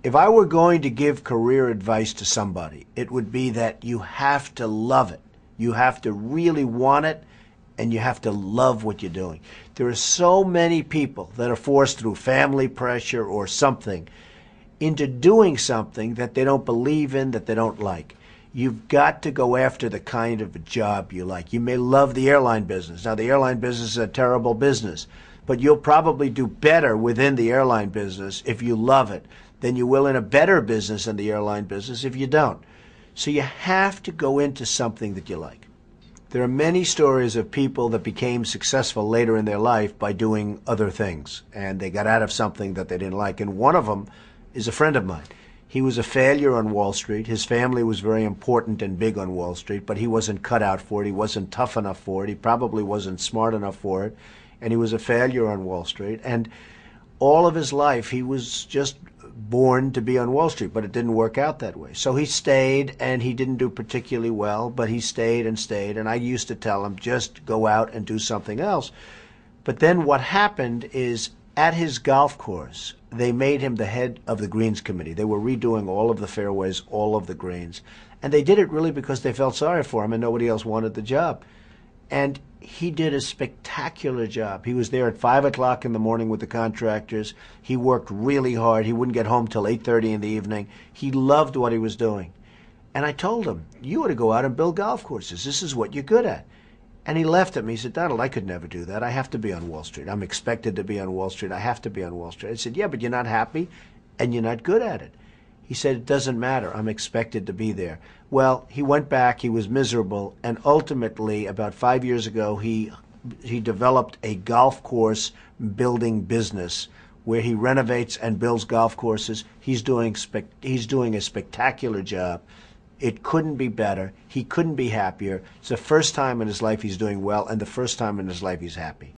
If I were going to give career advice to somebody, it would be that you have to love it. You have to really want it, and you have to love what you're doing. There are so many people that are forced through family pressure or something into doing something that they don't believe in, that they don't like. You've got to go after the kind of a job you like. You may love the airline business. Now, the airline business is a terrible business, but you'll probably do better within the airline business if you love it than you will in a better business than the airline business if you don't. So you have to go into something that you like. There are many stories of people that became successful later in their life by doing other things, and they got out of something that they didn't like. And one of them is a friend of mine. He was a failure on Wall Street. His family was very important and big on Wall Street, but he wasn't cut out for it. He wasn't tough enough for it. He probably wasn't smart enough for it, and he was a failure on Wall Street. And all of his life, he was just born to be on Wall Street, but it didn't work out that way. So he stayed, and he didn't do particularly well, but he stayed and stayed. And I used to tell him, just go out and do something else. But then what happened is, at his golf course, they made him the head of the greens committee. They were redoing all of the fairways, all of the greens. And they did it really because they felt sorry for him and nobody else wanted the job. And he did a spectacular job. He was there at 5 o'clock in the morning with the contractors. He worked really hard. He wouldn't get home till 8:30 in the evening. He loved what he was doing. And I told him, you ought to go out and build golf courses. This is what you're good at. And he laughed at me. He said, Donald, I could never do that. I have to be on Wall Street. I'm expected to be on Wall Street. I have to be on Wall Street. I said, yeah, but you're not happy and you're not good at it. He said, it doesn't matter. I'm expected to be there. Well, he went back. He was miserable. And ultimately, about 5 years ago, he developed a golf course building business where he renovates and builds golf courses. He's doing a spectacular job. It couldn't be better. He couldn't be happier. It's the first time in his life he's doing well and the first time in his life he's happy.